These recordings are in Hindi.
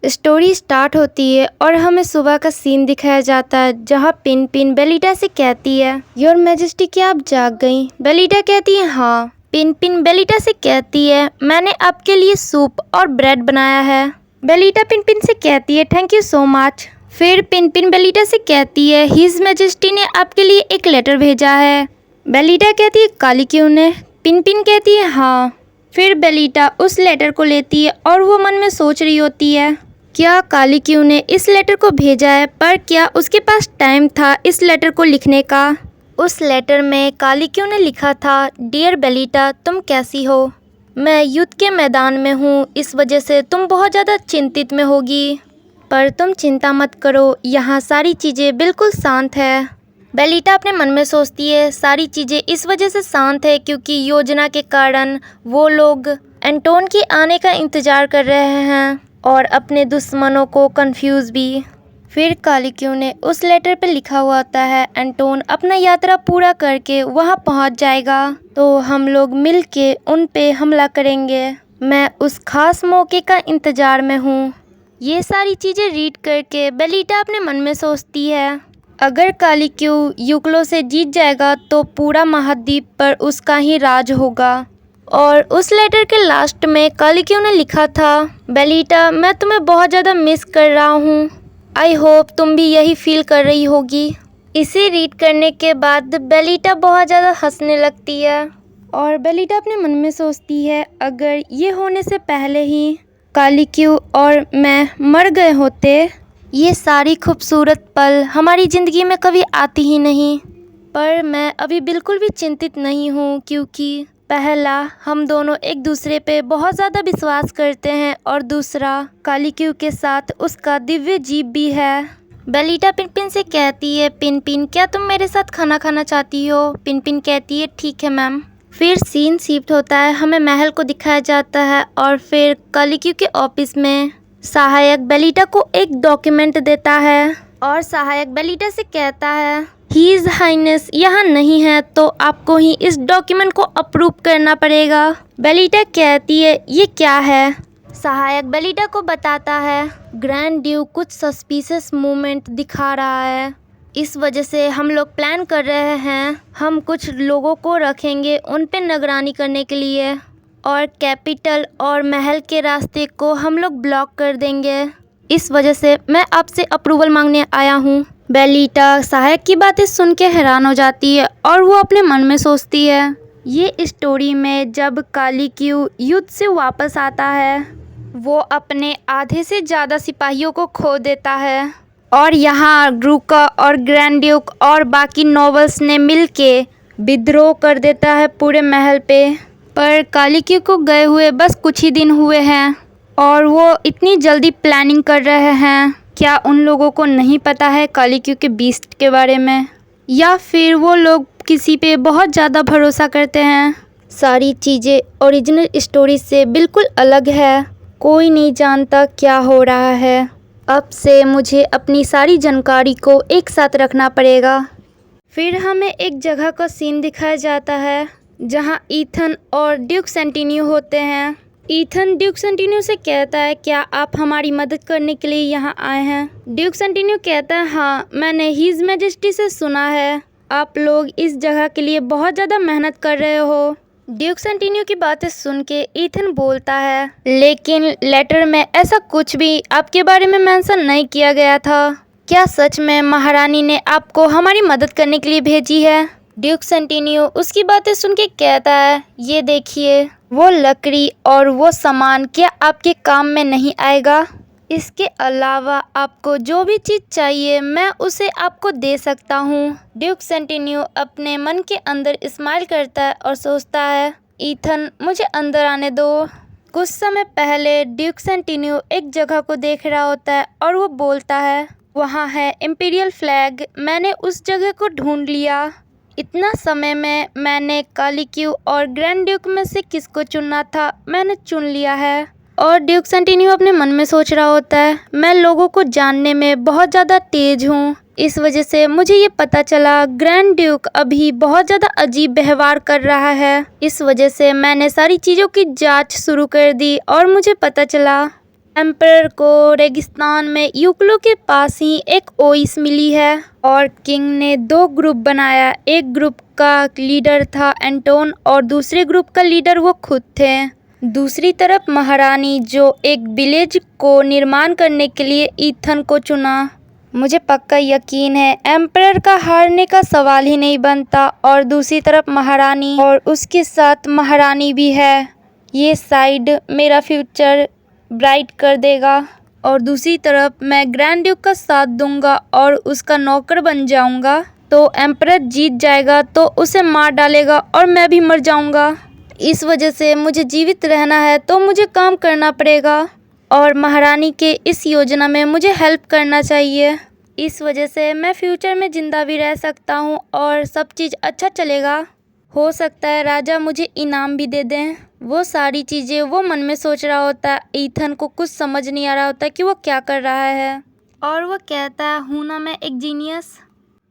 स्टोरी स्टार्ट होती है और हमें सुबह का सीन दिखाया जाता है जहाँ पिन पिन बेलिटा से कहती है, योर मैजेस्टी क्या आप जाग गई? बेलिटा कहती है हाँ। पिन पिन बेलिटा से कहती है, मैंने आपके लिए सूप और ब्रेड बनाया है। बेलिटा पिन पिन से कहती है, थैंक यू सो मच। फिर पिन पिन बेलिटा से कहती है, हिज मैजेस्टी ने आपके लिए एक लेटर भेजा है। बेलिटा कहती है, काली क्यों ने? पिन पिन कहती है हाँ। फिर बेलिटा उस लेटर को लेती है और वो मन में सोच रही होती है, क्या काली क्यों ने इस लेटर को भेजा है, पर क्या उसके पास टाइम था इस लेटर को लिखने का? उस लेटर में काली क्यों ने लिखा था, डियर बेलिटा तुम कैसी हो? मैं युद्ध के मैदान में हूँ, इस वजह से तुम बहुत ज़्यादा चिंतित में होगी, पर तुम चिंता मत करो, यहाँ सारी चीज़ें बिल्कुल शांत है। बेलिटा अपने मन में सोचती है, सारी चीज़ें इस वजह से शांत है क्योंकि योजना के कारण वो लोग एंटोन के आने का इंतज़ार कर रहे हैं और अपने दुश्मनों को कंफ्यूज भी। फिर काली क्यों ने उस लेटर पर लिखा हुआ होता है, एंटोन अपना यात्रा पूरा करके वहां पहुंच जाएगा तो हम लोग मिल के उन पे हमला करेंगे। मैं उस खास मौके का इंतज़ार में हूँ। ये सारी चीज़ें रीड करके बेलिटा अपने मन में सोचती है, अगर काली क्यों यूक्लो से जीत जाएगा तो पूरा महाद्वीप पर उसका ही राज होगा। और उस लेटर के लास्ट में काली क्यों ने लिखा था, बेलिटा मैं तुम्हें बहुत ज़्यादा मिस कर रहा हूँ, आई होप तुम भी यही फील कर रही होगी। इसे रीड करने के बाद बेलिटा बहुत ज़्यादा हंसने लगती है और बेलिटा अपने मन में सोचती है, अगर ये होने से पहले ही काली क्यों और मैं मर गए होते, ये सारी खूबसूरत पल हमारी ज़िंदगी में कभी आती ही नहीं। पर मैं अभी बिल्कुल भी चिंतित नहीं हूँ क्योंकि पहला हम दोनों एक दूसरे पे बहुत ज़्यादा विश्वास करते हैं और दूसरा काली क्यों के साथ उसका दिव्य जीव भी है। बेलिटा पिन पिन से कहती है, पिन पिन क्या तुम मेरे साथ खाना खाना चाहती हो? पिन पिन कहती है ठीक है मैम। फिर सीन शिफ्ट होता है, हमें महल को दिखाया जाता है और फिर काली क्यों के ऑफिस में सहायक बेलिटा को एक डॉक्यूमेंट देता है और सहायक बेलिटा से कहता है, हीज हाइनेस यहाँ नहीं है तो आपको ही इस डॉक्यूमेंट को अप्रूव करना पड़ेगा। बेलिटा कहती है ये क्या है? सहायक बेलिटा को बताता है, ग्रैंड ड्यूक कुछ सस्पिशियस मूवमेंट दिखा रहा है, इस वजह से हम लोग प्लान कर रहे हैं, हम कुछ लोगों को रखेंगे उन पे निगरानी करने के लिए और कैपिटल और महल के रास्ते को हम लोग ब्लॉक कर देंगे, इस वजह से मैं आपसे अप्रूवल मांगने आया हूँ। बेलिटा सहायक की बातें सुन के हैरान हो जाती है और वो अपने मन में सोचती है, ये स्टोरी में जब काली क्यों युद्ध से वापस आता है वो अपने आधे से ज़्यादा सिपाहियों को खो देता है और यहाँ ग्रूका और ग्रैंड ड्यूक और बाकी नोबल्स ने मिलके विद्रोह कर देता है पूरे महल पे। पर काली क्यों को गए हुए बस कुछ ही दिन हुए हैं और वो इतनी जल्दी प्लानिंग कर रहे हैं, क्या उन लोगों को नहीं पता है काली क्यों के बीस्ट के बारे में, या फिर वो लोग किसी पे बहुत ज़्यादा भरोसा करते हैं? सारी चीज़ें ओरिजिनल स्टोरी से बिल्कुल अलग है, कोई नहीं जानता क्या हो रहा है। अब से मुझे अपनी सारी जानकारी को एक साथ रखना पड़ेगा। फिर हमें एक जगह का सीन दिखाया जाता है जहां ईथन और ड्यूक सेंटिनियो होते हैं। ईथन ड्यूक सेंटिनियो से कहता है, क्या आप हमारी मदद करने के लिए यहाँ आए हैं? ड्यूक सेंटिनियो कहता है, हाँ मैंने हिज मैजेस्टी से सुना है आप लोग इस जगह के लिए बहुत ज़्यादा मेहनत कर रहे हो। ड्यूक सेंटिनियो की बातें सुन के ईथन बोलता है, लेकिन लेटर में ऐसा कुछ भी आपके बारे में मेंशन नहीं किया गया था, क्या सच में महारानी ने आपको हमारी मदद करने के लिए भेजी है? ड्यूक सेंटिनियो उसकी बातें सुन के कहता है, ये देखिए वो लकड़ी और वो सामान क्या आपके काम में नहीं आएगा? इसके अलावा आपको जो भी चीज़ चाहिए मैं उसे आपको दे सकता हूँ। ड्यूक सेंटिनियो अपने मन के अंदर स्माइल करता है और सोचता है, ईथन मुझे अंदर आने दो। कुछ समय पहले ड्यूक सेंटिनियो एक जगह को देख रहा होता है और वो बोलता है, वहाँ है इम्पीरियल फ्लैग, मैंने उस जगह को ढूंढ लिया। इतना समय में मैंने काली क्यों और ग्रैंड ड्यूक में से किसको चुनना था, मैंने चुन लिया है। और ड्यूक सेंटिनियो अपने मन में सोच रहा होता है, मैं लोगों को जानने में बहुत ज़्यादा तेज हूँ, इस वजह से मुझे ये पता चला ग्रैंड ड्यूक अभी बहुत ज़्यादा अजीब व्यवहार कर रहा है, इस वजह से मैंने सारी चीज़ों की जांच शुरू कर दी और मुझे पता चला एम्परर को रेगिस्तान में यूक्लो के पास ही एक ओइस मिली है और किंग ने दो ग्रुप बनाया। एक ग्रुप का लीडर था एंटोन और दूसरे ग्रुप का लीडर वो खुद थे। दूसरी तरफ महारानी जो एक विलेज को निर्माण करने के लिए ईथन को चुना। मुझे पक्का यकीन है एम्परर का हारने का सवाल ही नहीं बनता। और दूसरी तरफ महारानी और उसके साथ महारानी भी है। ये साइड मेरा फ्यूचर ब्राइट कर देगा और दूसरी तरफ मैं ग्रैंड ड्यूक का साथ दूंगा और उसका नौकर बन जाऊंगा। तो एम्परर जीत जाएगा तो उसे मार डालेगा और मैं भी मर जाऊंगा। इस वजह से मुझे जीवित रहना है तो मुझे काम करना पड़ेगा और महारानी के इस योजना में मुझे हेल्प करना चाहिए। इस वजह से मैं फ्यूचर में ज़िंदा भी रह सकता हूँ और सब चीज़ अच्छा चलेगा। हो सकता है राजा मुझे इनाम भी दे दें। वो सारी चीज़ें वो मन में सोच रहा होता है। ईथन को कुछ समझ नहीं आ रहा होता कि वो क्या कर रहा है और वो कहता है हूँ ना मैं एक जीनियस।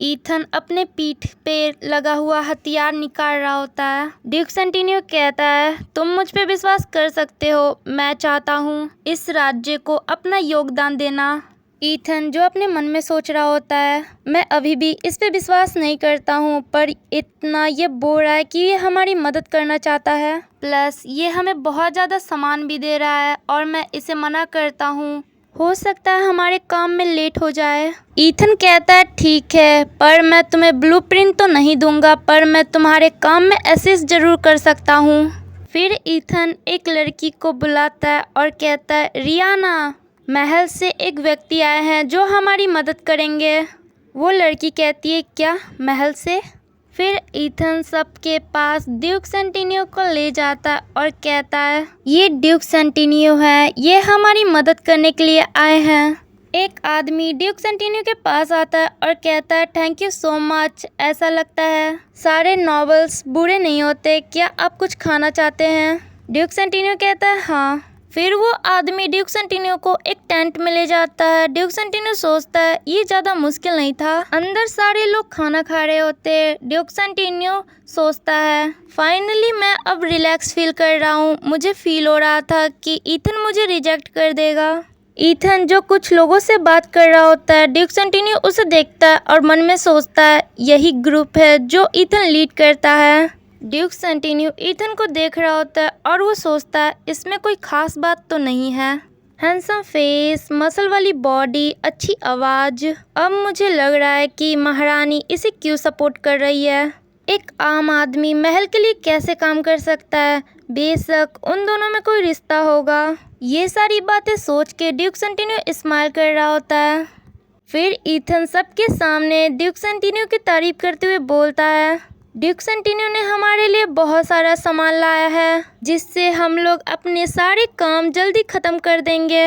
ईथन अपने पीठ पे लगा हुआ हथियार निकाल रहा होता है। ड्यूक सेंटिनियो कहता है तुम मुझ पे विश्वास कर सकते हो, मैं चाहता हूँ इस राज्य को अपना योगदान देना। ईथन जो अपने मन में सोच रहा होता है मैं अभी भी इस पे विश्वास नहीं करता हूँ, पर इतना ये बोल रहा है कि ये हमारी मदद करना चाहता है, प्लस ये हमें बहुत ज़्यादा सामान भी दे रहा है और मैं इसे मना करता हूँ। हो सकता है हमारे काम में लेट हो जाए। ईथन कहता है ठीक है, पर मैं तुम्हें ब्लूप्रिंट तो नहीं दूंगा, पर मैं तुम्हारे काम में असिस्ट जरूर कर सकता हूँ। फिर ईथन एक लड़की को बुलाता है और कहता है रियाना, महल से एक व्यक्ति आए हैं जो हमारी मदद करेंगे। वो लड़की कहती है क्या महल से? फिर ईथन सबके पास ड्यूक सेंटिनियो को ले जाता है और कहता है ये ड्यूक सेंटिनियो है, ये हमारी मदद करने के लिए आए हैं। एक आदमी ड्यूक सेंटिनियो के पास आता है और कहता है थैंक यू सो मच। ऐसा लगता है सारे नॉवेल्स बुरे नहीं होते, क्या आप कुछ खाना चाहते हैं? ड्यूक सेंटिनियो कहता है हाँ। फिर वो आदमी ड्यूक सेंटिनियो को एक टेंट में ले जाता है। ड्यूक सेंटिनियो सोचता है ये ज़्यादा मुश्किल नहीं था, अंदर सारे लोग खाना खा रहे होते। ड्यूक सेंटिनियो सोचता है फाइनली मैं अब रिलैक्स फील कर रहा हूँ। मुझे फील हो रहा था कि ईथन मुझे रिजेक्ट कर देगा। ईथन जो कुछ लोगों से बात कर रहा होता है, ड्यूक सेंटिनियो उसे देखता है और मन में सोचता है यही ग्रुप है जो ईथन लीड करता है। ड्यूक सेंटिनियो ईथन को देख रहा होता है और वो सोचता है इसमें कोई खास बात तो नहीं है। हैंडसम फेस, मसल वाली बॉडी, अच्छी आवाज़। अब मुझे लग रहा है कि महारानी इसे क्यों सपोर्ट कर रही है। एक आम आदमी महल के लिए कैसे काम कर सकता है? बेशक उन दोनों में कोई रिश्ता होगा। ये सारी बातें सोच के ड्यूक सेंटिनियो स्माइल कर रहा होता है। फिर ईथन सबके सामने ड्यूक सेंटिनियो की तारीफ करते हुए बोलता है ड्यूक सेंटिनियो ने हमारे लिए बहुत सारा सामान लाया है जिससे हम लोग अपने सारे काम जल्दी ख़त्म कर देंगे।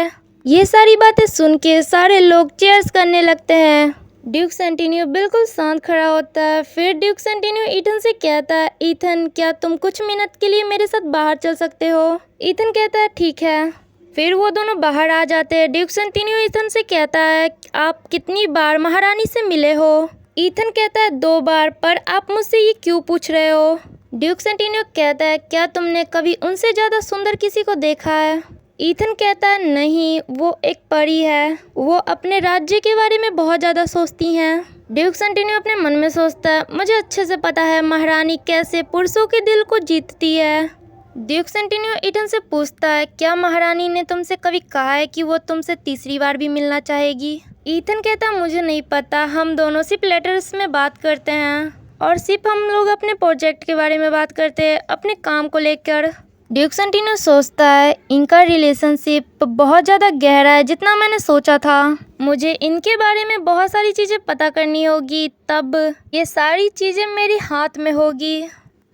ये सारी बातें सुन के सारे लोग चीयर्स करने लगते हैं। ड्यूक सेंटिनियो बिल्कुल शांत खड़ा होता है। फिर ड्यूक सेंटिनियो ईथन से कहता है ईथन क्या तुम कुछ मिनट के लिए मेरे साथ बाहर चल सकते हो? ईथन कहता है ठीक है। फिर वो दोनों बाहर आ जाते हैं। ड्यूक सेंटिनियो ईथन से कहता है आप कितनी बार महारानी से मिले हो? ईथन कहता है 2 बार, पर आप मुझसे ये क्यों पूछ रहे हो? ड्यूक सेंटिनियो कहता है क्या तुमने कभी उनसे ज़्यादा सुंदर किसी को देखा है? ईथन कहता है नहीं, वो एक परी है, वो अपने राज्य के बारे में बहुत ज़्यादा सोचती हैं। ड्यूक सेंटिनियो अपने मन में सोचता है मुझे अच्छे से पता है महारानी कैसे पुरुषों के दिल को जीतती है। ड्यूक सेंटिनियो ईथन से पूछता है क्या महारानी ने तुमसे कभी कहा है कि वो तुमसे तीसरी बार भी मिलना चाहेगी? ईथन कहता है मुझे नहीं पता, हम दोनों सिर्फ लेटर्स में बात करते हैं और सिर्फ हम लोग अपने प्रोजेक्ट के बारे में बात करते हैं, अपने काम को लेकर। ड्यूक सेंटिनियो सोचता है इनका रिलेशनशिप बहुत ज़्यादा गहरा है जितना मैंने सोचा था। मुझे इनके बारे में बहुत सारी चीज़ें पता करनी होगी, तब ये सारी चीज़ें मेरे हाथ में होगी।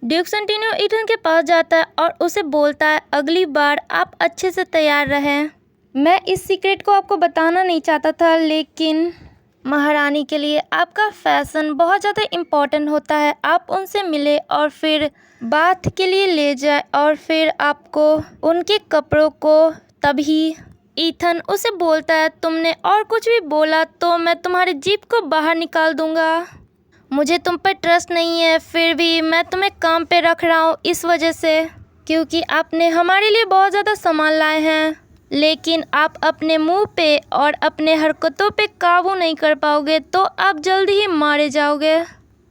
ड्यूक सेंटिनियो ईथन के पास जाता है और उसे बोलता है अगली बार आप अच्छे से तैयार रहें। मैं इस सीक्रेट को आपको बताना नहीं चाहता था, लेकिन महारानी के लिए आपका फैशन बहुत ज़्यादा इम्पोर्टेंट होता है। आप उनसे मिले और फिर बात के लिए ले जाए और फिर आपको उनके कपड़ों को तभी। ईथन उसे बोलता है तुमने और कुछ भी बोला तो मैं तुम्हारे जीप को बाहर निकाल दूंगा। मुझे तुम पर ट्रस्ट नहीं है, फिर भी मैं तुम्हें काम पे रख रहा हूँ इस वजह से, क्योंकि आपने हमारे लिए बहुत ज़्यादा सामान लाए हैं। लेकिन आप अपने मुंह पे और अपने हरकतों पे काबू नहीं कर पाओगे तो आप जल्दी ही मारे जाओगे।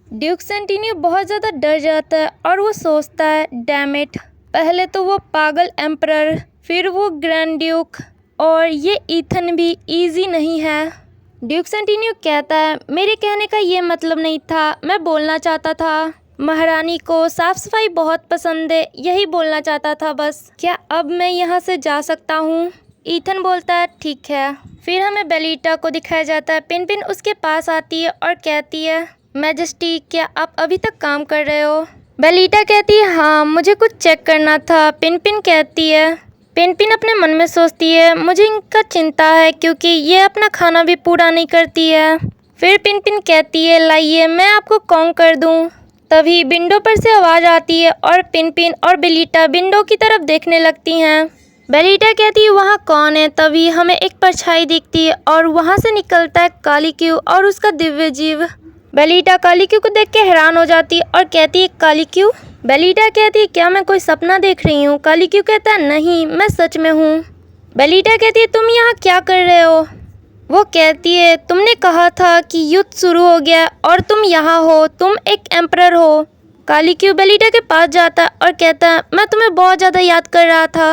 ड्यूक सेंटिनियो बहुत ज़्यादा डर जाता है और वो सोचता है डैम इट, पहले तो वो पागल एम्परर, फिर वो ग्रैंड ड्यूक, और ये ईथन भी इजी नहीं है। ड्यूक सेंटिनियो कहता है मेरे कहने का ये मतलब नहीं था, मैं बोलना चाहता था महारानी को साफ सफाई बहुत पसंद है, यही बोलना चाहता था बस। क्या अब मैं यहाँ से जा सकता हूँ? ईथन बोलता है ठीक है। फिर हमें बेलिटा को दिखाया जाता है। पिन पिन उसके पास आती है और कहती है मैजेस्टी क्या आप अभी तक काम कर रहे हो? बेलिटा कहती है हाँ मुझे कुछ चेक करना था। पिन पिन कहती है, पिन पिन अपने मन में सोचती है मुझे इनका चिंता है क्योंकि ये अपना खाना भी पूरा नहीं करती है। फिर पिन पिन कहती है लाइए मैं आपको कॉन्ग कर दूँ। तभी विंडो पर से आवाज़ आती है और पिन पिन और बेलिटा विंडो की तरफ देखने लगती हैं। बेलिटा कहती है वहाँ कौन है? तभी हमें एक परछाई दिखती है और वहाँ से निकलता है कालीक्यू और उसका दिव्य जीव। बेलिटा कालीक्यू को देख के हैरान हो जाती है और कहती है कालीक्यू? बेलिटा कहती है क्या मैं कोई सपना देख रही हूँ? कालीक्यू कहता है नहीं मैं सच में हूँ। बेलिटा कहती है तुम यहाँ क्या कर रहे हो? वो कहती है तुमने कहा था कि युद्ध शुरू हो गया और तुम यहाँ हो, तुम एक एम्परर हो। कालीक्यू बेलिटा के पास जाता है और कहता है मैं तुम्हें बहुत ज़्यादा याद कर रहा था।